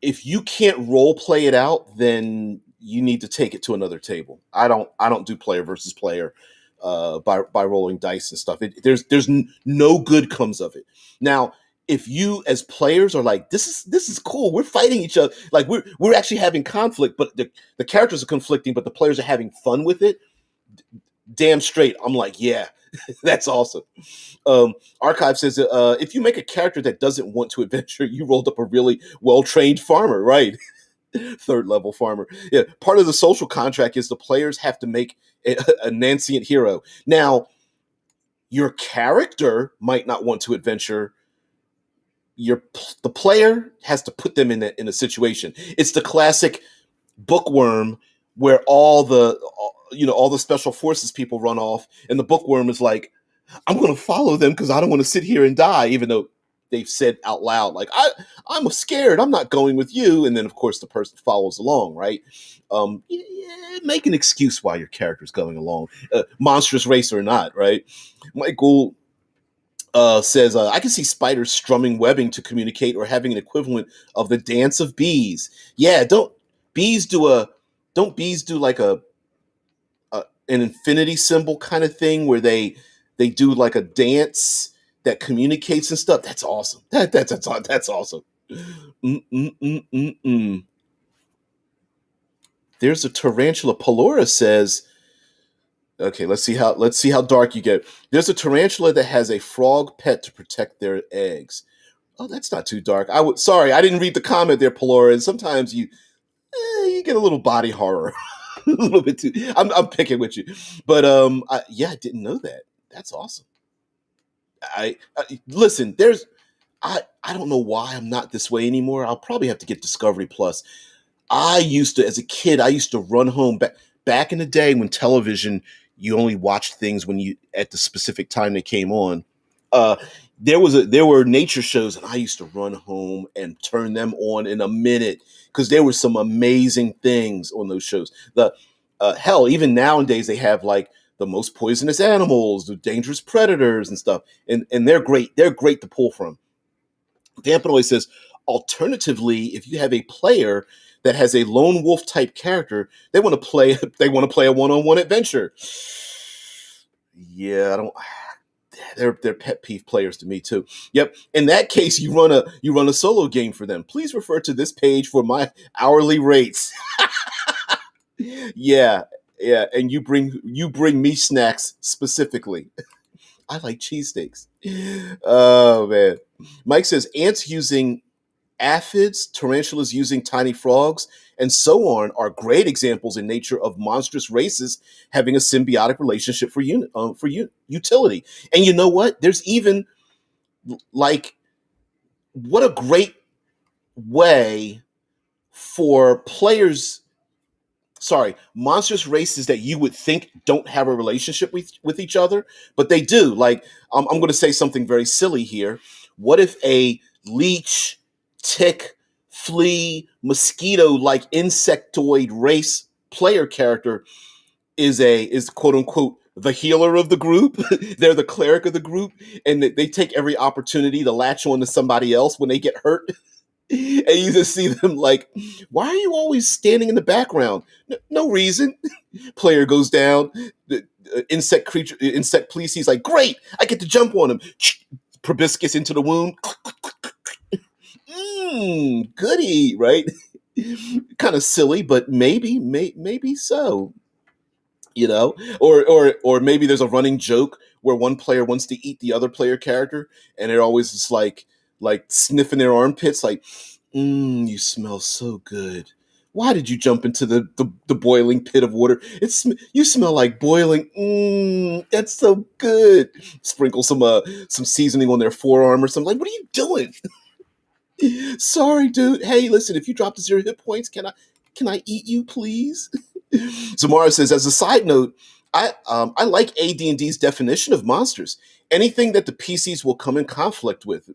Speaker 1: if you can't role play it out, then you need to take it to another table. I don't do player versus player by rolling dice and stuff. There's no good comes of it. Now, if you as players are like, this is cool, we're fighting each other, like we're actually having conflict, but the characters are conflicting, but the players are having fun with it. Damn straight, I'm like, yeah, that's awesome. Archive says, if you make a character that doesn't want to adventure, you rolled up a really well trained farmer, right? Third level farmer. Yeah, part of the social contract is the players have to make a Nancient hero. Now, your character might not want to adventure. The player has to put them in a situation. It's the classic bookworm where all the special forces people run off, and the bookworm is like, I'm going to follow them because I don't want to sit here and die, even though they've said out loud, like, I'm scared, I'm not going with you, and then of course the person follows along, right? Yeah, make an excuse why your character's going along, monstrous race or not, right? Michael says, I can see spiders strumming webbing to communicate or having an equivalent of the dance of bees. Yeah, bees do a don't bees do like an infinity symbol kind of thing where they do like a dance that communicates and stuff? That's awesome. That's awesome. Mm-mm-mm-mm-mm. There's a tarantula. Pelora says, okay, let's see how dark you get. There's a tarantula that has a frog pet to protect their eggs. Oh, that's not too dark. Sorry, I didn't read the comment there, Pelora. And sometimes you get a little body horror, a little bit too. I'm picking with you, but yeah, I didn't know that. That's awesome. Listen. I don't know why I'm not this way anymore. I'll probably have to get Discovery Plus. I used to, as a kid, I used to run home back in the day when television, you only watched things when you at the specific time they came on. Uh, there were nature shows, and I used to run home and turn them on in a minute because there were some amazing things on those shows. The hell, even nowadays they have like the most poisonous animals, the dangerous predators, and stuff, and they're great. They're great to pull from. Dampanoy says, alternatively, if you have a player that has a lone wolf type character, they want to play a one-on-one adventure. Yeah, I don't. They're pet peeve players to me too. Yep. In that case, you run a solo game for them. Please refer to this page for my hourly rates. Yeah, yeah, and you bring me snacks specifically. I like cheesesteaks. Oh man. Mike says ants using aphids, tarantulas using tiny frogs, and so on are great examples in nature of monstrous races having a symbiotic relationship for utility. And you know what? There's even like what a great way for players. Sorry, monstrous races that you would think don't have a relationship with each other, but they do. Like, I'm going to say something very silly here. What if a leech, tick, flea, mosquito like insectoid race player character is quote unquote the healer of the group? They're the cleric of the group, and they take every opportunity to latch on to somebody else when they get hurt. And you just see them like, why are you always standing in the background? No reason. Player goes down. The insect police. He's like, great, I get to jump on him. Proboscis into the wound. Goody, right? Kind of silly, but maybe so. Or maybe there's a running joke where one player wants to eat the other player character, and they're always just like sniffing their armpits, like, you smell so good. Why did you jump into the boiling pit of water? You smell like boiling. That's so good. Sprinkle some seasoning on their forearm or something. Like, what are you doing? Sorry, dude. Hey, listen, if you drop to 0 hit points, can I eat you, please? Zamara says, as a side note, I like AD&D's definition of monsters. Anything that the PCs will come in conflict with.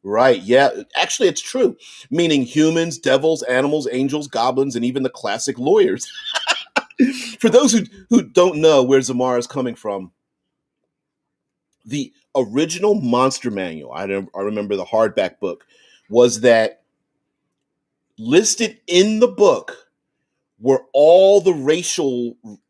Speaker 1: Right, yeah. Actually, it's true. Meaning humans, devils, animals, angels, goblins, and even the classic lawyers. For those who don't know where Zamara is coming from, the original Monster Manual, I remember the hardback book, was that listed in the book were all the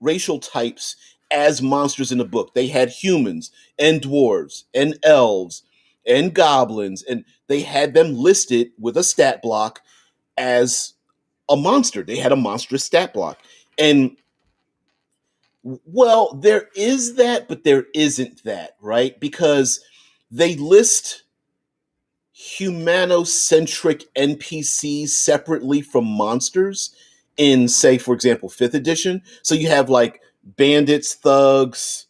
Speaker 1: racial types as monsters in the book. They had humans and dwarves and elves and goblins, and they had them listed with a stat block as a monster. They had a monstrous stat block. And well, there is that, but there isn't that, right? Because they list humanocentric NPCs separately from monsters in, say, for example, 5th edition. So you have like bandits, thugs,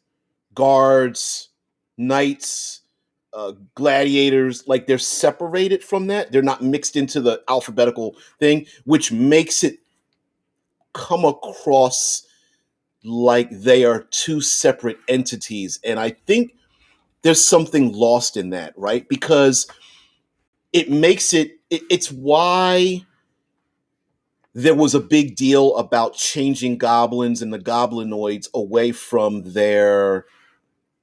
Speaker 1: guards, knights, gladiators. Like they're separated from that. They're not mixed into the alphabetical thing, which makes it come across like they are two separate entities. And I think there's something lost in that, right? Because it makes it's why there was a big deal about changing goblins and the goblinoids away from their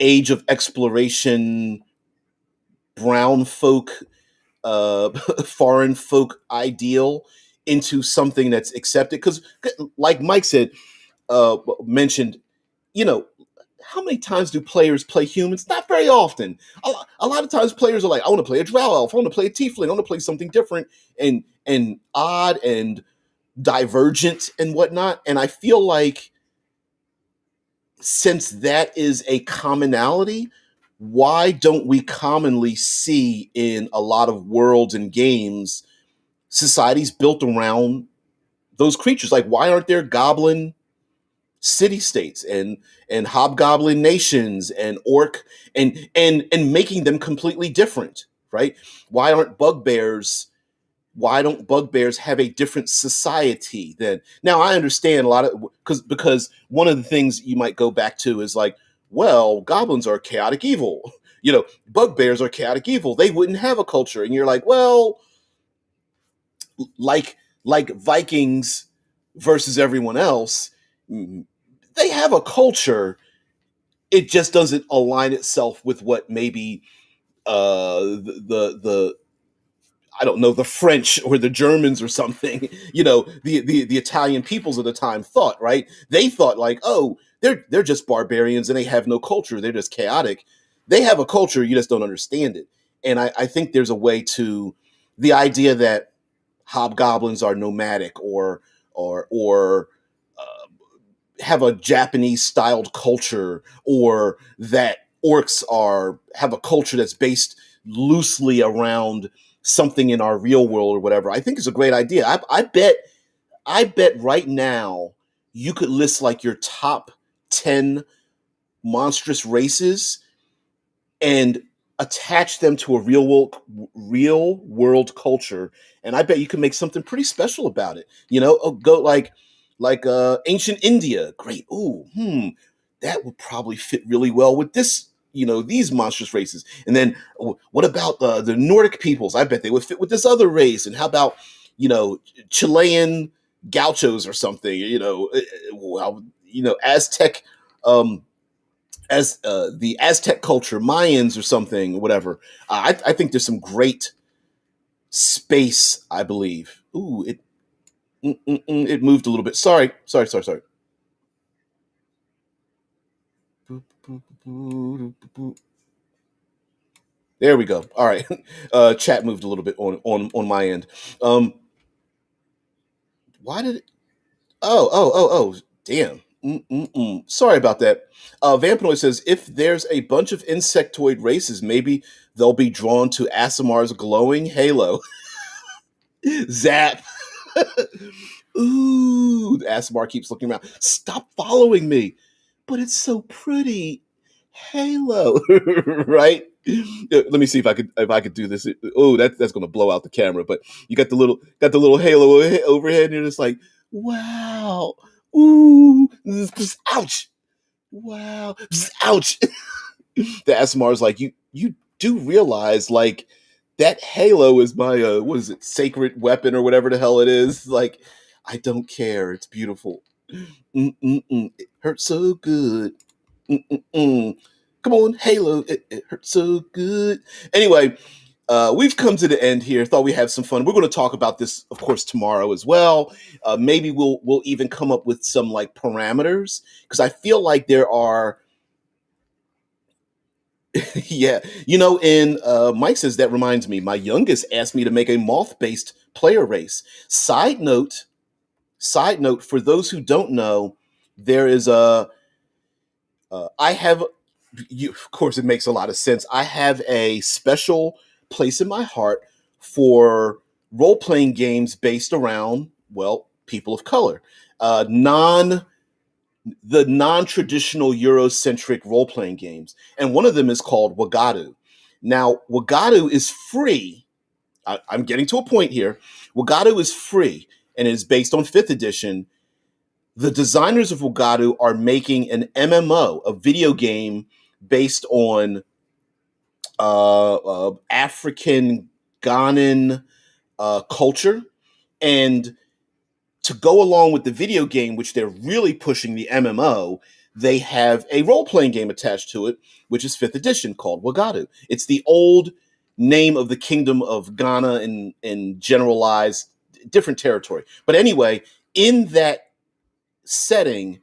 Speaker 1: age of exploration brown folk foreign folk ideal into something that's accepted, because like Mike said, mentioned, you know, how many times do players play humans? Not very often. A lot of times players are like, I want to play a drow elf, I want to play a tiefling, I want to play something different and odd and divergent and whatnot. And I feel like since that is a commonality, why don't we commonly see in a lot of worlds and games societies built around those creatures? Like, why aren't there goblin city states and hobgoblin nations and orc and making them completely different, right? Why aren't bugbears why don't bugbears have a different society than now? I understand a lot of because one of the things you might go back to is like, well, goblins are chaotic evil, bugbears are chaotic evil, they wouldn't have a culture. And you're like, well, like Vikings versus everyone else, they have a culture. It just doesn't align itself with what maybe the I don't know, the French or the Germans or something, the Italian peoples of the time thought, right? They thought like, oh, they're just barbarians and they have no culture. They're just chaotic. They have a culture, you just don't understand it. And I think there's a way to the idea that hobgoblins are nomadic or have a Japanese styled culture, or that orcs have a culture that's based loosely around something in our real world or whatever. I think is a great idea. I bet right now you could list like your top 10 monstrous races and attach them to a real world culture, and I bet you can make something pretty special about it. Go like ancient India. Great. Ooh, that would probably fit really well with this. These monstrous races. And then what about the Nordic peoples? I bet they would fit with this other race. And how about Chilean gauchos or something? Well, Aztec. As the Aztec culture, Mayans or something, whatever. I think there's some great space. I believe. Ooh, it moved a little bit. Sorry. There we go. All right, chat moved a little bit on my end. Um, why did it? Oh. Damn. Sorry about that. Vampanoid says if there's a bunch of insectoid races, maybe they'll be drawn to Asimar's glowing halo. Zap. Ooh, Asimar keeps looking around. Stop following me. But it's so pretty. Halo, right? Let me see if I could do this. Oh, that's gonna blow out the camera. But you got the little halo overhead, and you're just like, wow, ooh, ouch, wow, ouch. The Asimar is like, you do realize like that halo is my what is it, sacred weapon or whatever the hell it is. Like, I don't care. It's beautiful. It hurts so good. Mm-mm-mm. Come on, Halo. It hurts so good. Anyway, we've come to the end here. Thought we have some fun. We're going to talk about this, of course, tomorrow as well. Maybe we'll even come up with some like parameters, because I feel like there are. Yeah, and Mike says that reminds me. My youngest asked me to make a moth-based player race. Side note. For those who don't know, there is a. I have of course, it makes a lot of sense. I have a special place in my heart for role playing games based around, well, people of color, non traditional Eurocentric role playing games, and one of them is called Wagadu. Now, Wagadu is free. I'm getting to a point here. Wagadu is free and is based on Fifth Edition. The designers of Wagadu are making an MMO, a video game based on African Ghanan culture, and to go along with the video game, which they're really pushing the MMO, they have a role playing game attached to it, which is fifth edition called Wagadu. It's the old name of the kingdom of Ghana in generalized different territory. But anyway, in that setting,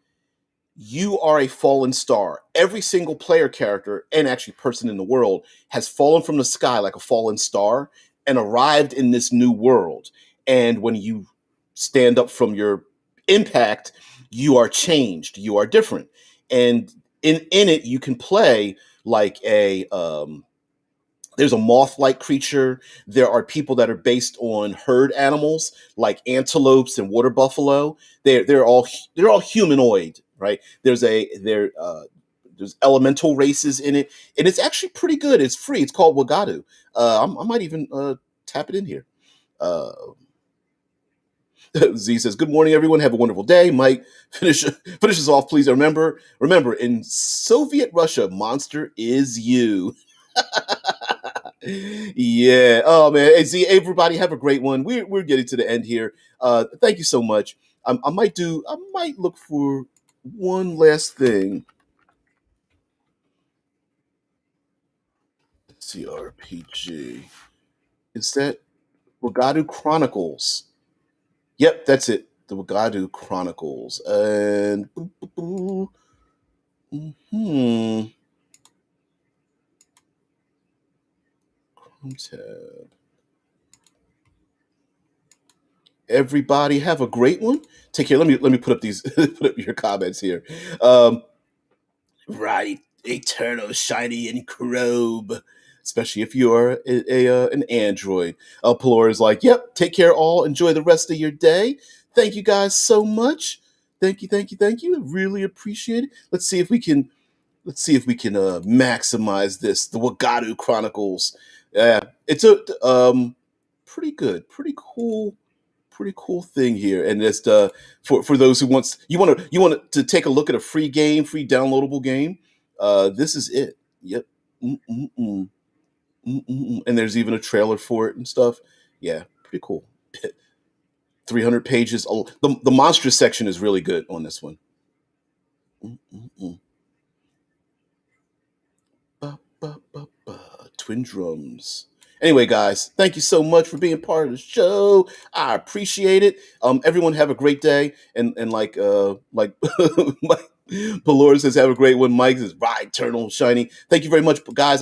Speaker 1: you are a fallen star. Every single player character and actually person in the world has fallen from the sky like a fallen star and arrived in this new world. And when you stand up from your impact, you are changed. You are different. And in it, you can play like a there's a moth-like creature. There are people that are based on herd animals like antelopes and water buffalo. They're all humanoid, right? There's elemental races in it, and it's actually pretty good. It's free. It's called Wagadu. I might even tap it in here. Uh, Z says, "Good morning, everyone. Have a wonderful day." Mike finishes off. Please remember, in Soviet Russia, monster is you. Yeah. Oh man. Hey, Z, everybody have a great one. We're getting to the end here. Thank you so much. I might look for one last thing. TRPG. Is that Wagadu Chronicles? Yep, that's it. The Wagadu Chronicles. And hmm. Chrome tab. Everybody have a great one. Take care. Let me put up these put up your comments here. Right, eternal shiny and chrobe, especially if you are an android. Pelor is like, "Yep, take care, all. Enjoy the rest of your day. Thank you guys so much. Thank you. Really appreciate it. Let's see if we can maximize this. The Wagadu Chronicles. Yeah, it's a pretty good, pretty cool thing here. And just for those who want to take a look at a free downloadable game. This is it. Yep. Mm-mm-mm. Mm-mm-mm. And there's even a trailer for it and stuff. Yeah, pretty cool. 300 pages. Oh, the monstrous section is really good on this one. Mm-mm-mm. Ba, ba, ba, ba. Twin drums. Anyway, guys, thank you so much for being part of the show. I appreciate it. Everyone have a great day. And like Mike Pelor says, have a great one. Mike says, right, eternal shiny. Thank you very much, guys. I'll